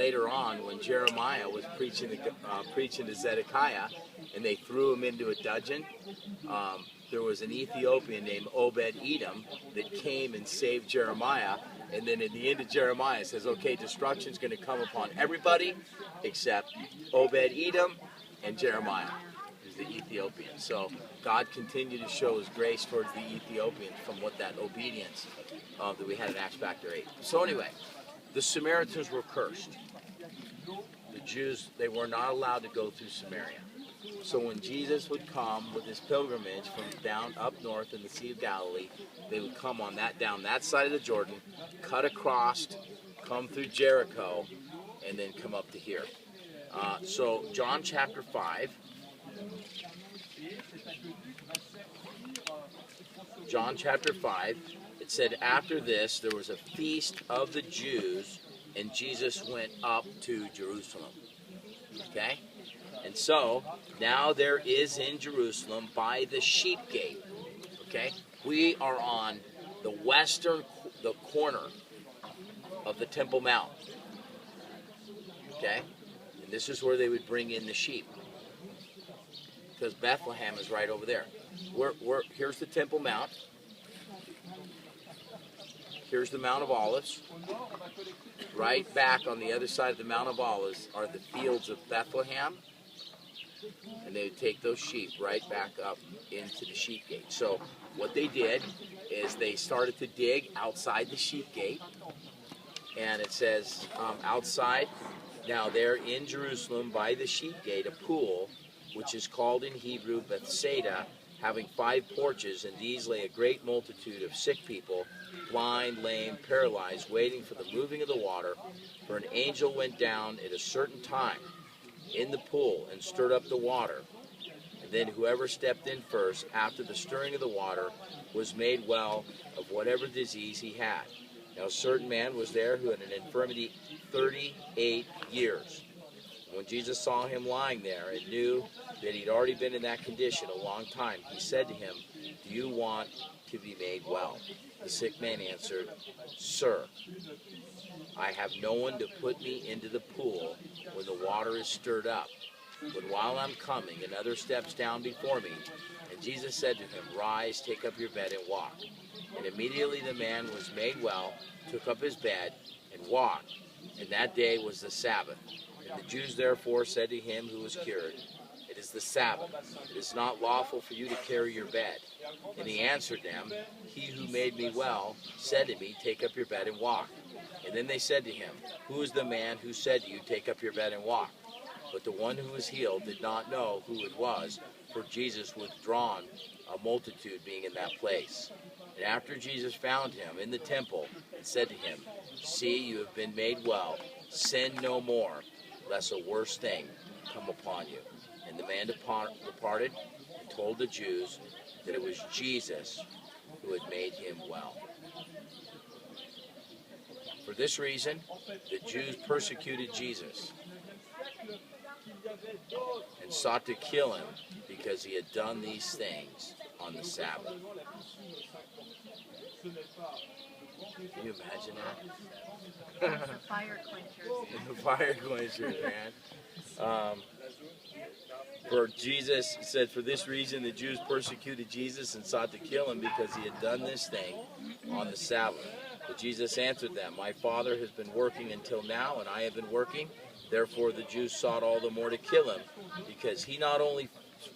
later on, when Jeremiah was preaching to Zedekiah, and they threw him into a dungeon, there was an Ethiopian named Obed-Edom that came and saved Jeremiah. And then at the end of Jeremiah, it says, okay, destruction's going to come upon everybody except Obed-Edom and Jeremiah, who's the Ethiopian. So God continued to show his grace towards the Ethiopians from what that obedience that we had in Acts chapter 8. So anyway, the Samaritans were cursed. The Jews, they were not allowed to go through Samaria. So when Jesus would come with his pilgrimage from down up north in the Sea of Galilee, they would come on down that side of the Jordan, cut across, come through Jericho, and then come up to here. So John chapter 5. John chapter 5, it said, after this there was a feast of the Jews, and Jesus went up to Jerusalem. Okay? And so, now there is in Jerusalem by the sheep gate. Okay? We are on the the corner of the Temple Mount. Okay? And this is where they would bring in the sheep. Because Bethlehem is right over there. Here's the Temple Mount. Here's the Mount of Olives. Right back on the other side of the Mount of Olives are the fields of Bethlehem. And they would take those sheep right back up into the sheep gate. So what they did is they started to dig outside the sheep gate. And it says outside, now there in Jerusalem by the sheep gate, a pool, which is called in Hebrew Bethesda, having 5 porches, and these lay a great multitude of sick people, blind, lame, paralyzed, waiting for the moving of the water. For an angel went down at a certain time in the pool and stirred up the water. And then whoever stepped in first, after the stirring of the water, was made well of whatever disease he had. Now a certain man was there who had an infirmity 38 years. When Jesus saw him lying there and knew that he'd already been in that condition a long time, he said to him, do you want to be made well? The sick man answered, Sir, I have no one to put me into the pool when the water is stirred up. But while I'm coming, another steps down before me. And Jesus said to him, Rise, take up your bed and walk. And immediately the man was made well, took up his bed, and walked. And that day was the Sabbath. And the Jews therefore said to him who was cured, It is the Sabbath. It is not lawful for you to carry your bed. And he answered them, He who made me well said to me, Take up your bed and walk. And then they said to him, Who is the man who said to you, Take up your bed and walk? But the one who was healed did not know who it was, for Jesus was drawn, a multitude being in that place. And after Jesus found him in the temple and said to him, See, you have been made well. Sin no more, lest a worse thing come upon you. And the man departed and told the Jews that it was Jesus who had made him well. For this reason, the Jews persecuted Jesus and sought to kill him because he had done these things on the Sabbath. Can you imagine that? The fire quenchers. The fire quenchers, man. For Jesus said, for this reason the Jews persecuted Jesus and sought to kill him because he had done this thing on the Sabbath. But Jesus answered them, My Father has been working until now, and I have been working. Therefore the Jews sought all the more to kill him, because he not only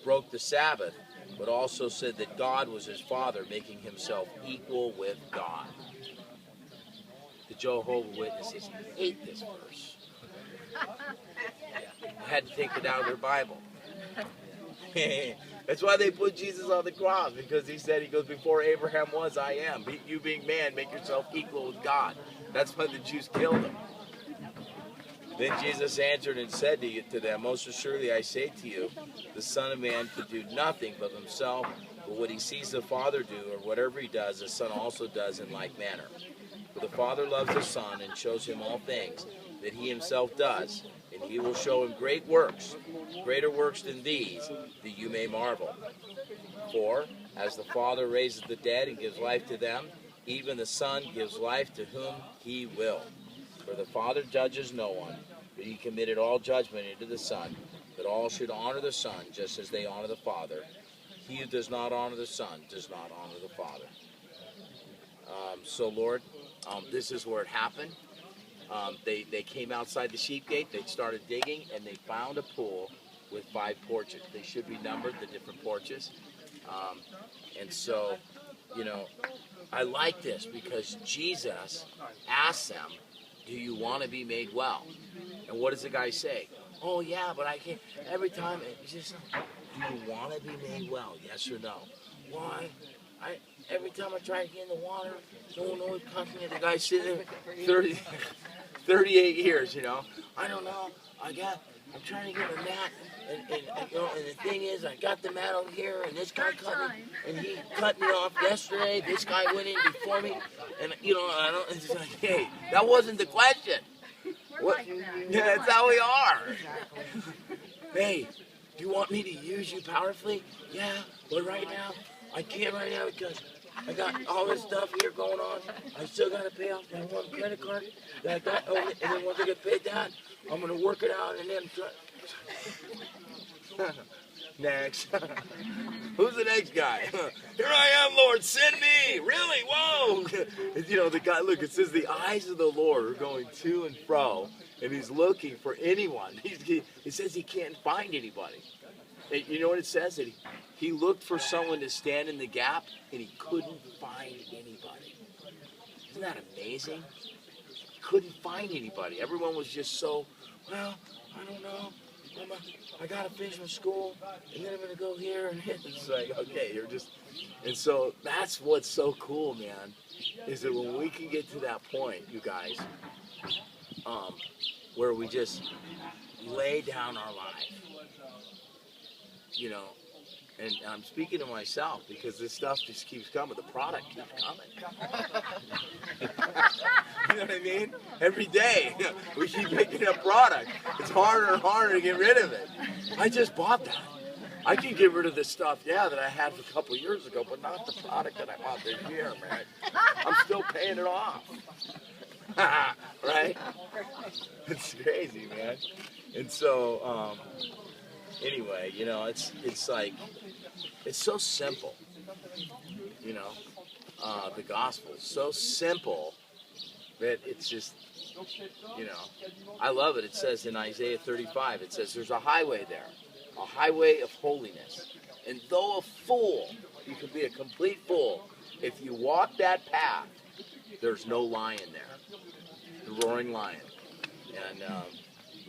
broke the Sabbath, but also said that God was his Father, making himself equal with God. The Jehovah's Witnesses hate this verse. They had to take it out of their Bible. That's why they put Jesus on the cross, because he said, he goes, before Abraham was, I am. You being man, make yourself equal with God. That's why the Jews killed him. Then Jesus answered and said to them, Most assuredly I say to you, the Son of Man could do nothing but himself, but what he sees the Father do, or whatever he does, the Son also does in like manner. For the Father loves the Son and shows him all things that he himself does, and he will show him great works, greater works than these, that you may marvel. For, as the Father raises the dead and gives life to them, even the Son gives life to whom he will. For the Father judges no one, But he committed all judgment into the Son, that all should honor the Son just as they honor the Father. He who does not honor the Son does not honor the Father. So, Lord, this is where it happened. They came outside the sheep gate, they started digging, and they found a pool with 5 porches. They should be numbered, the different porches. And so, you know, I like this because Jesus asked them, do you want to be made well? And what does the guy say? Oh, yeah, but I can't. Every time, it's just, do you want to be made well? Yes or no? Why? Every time I try to get in the water, no one always comes to me. The guy's sitting there 38 years, you know. I don't know. I'm trying to get a mat, and you know, and the thing is, I got the mat over here, and this guy cut me, and he cut me off yesterday. This guy went in before me, and you know, I don't. It's like, hey, that wasn't the question. What? Yeah, that's how we are. Hey, do you want me to use you powerfully? Yeah, but right now, I can't right now because I got all this stuff here going on. I still got to pay off that one credit card that I got, and then once I get paid that, I'm going to work it out and then try. Next. Who's the next guy? Here I am, Lord, send me. Really? Whoa. You know, the guy, look, it says the eyes of the Lord are going to and fro, and he's looking for anyone. It says he can't find anybody. And you know what it says? That he looked for someone to stand in the gap, and he couldn't find anybody. Isn't that amazing? He couldn't find anybody. Everyone was just so, well, I don't know. I got to finish my school, and then I'm going to go here. And it's like, okay, you're just... And so that's what's so cool, man, is that when we can get to that point, you guys, where we just lay down our life, you know, and I'm speaking to myself because this stuff just keeps coming. The product keeps coming. You know what I mean? Every day we keep making a product. It's harder and harder to get rid of it. I just bought that. I can get rid of this stuff, yeah, that I had a couple years ago, but not the product that I bought this year, man. I'm still paying it off. Right? It's crazy, man. And so, anyway, you know, it's like, it's so simple, you know, the gospel is so simple that it's just, you know, I love it. It says in Isaiah 35, it says there's a highway there, a highway of holiness. And though a fool, you can be a complete fool, if you walk that path, there's no lion there, the roaring lion. And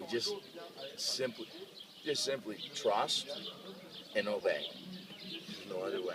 we just simply trust and obey. There's no other way.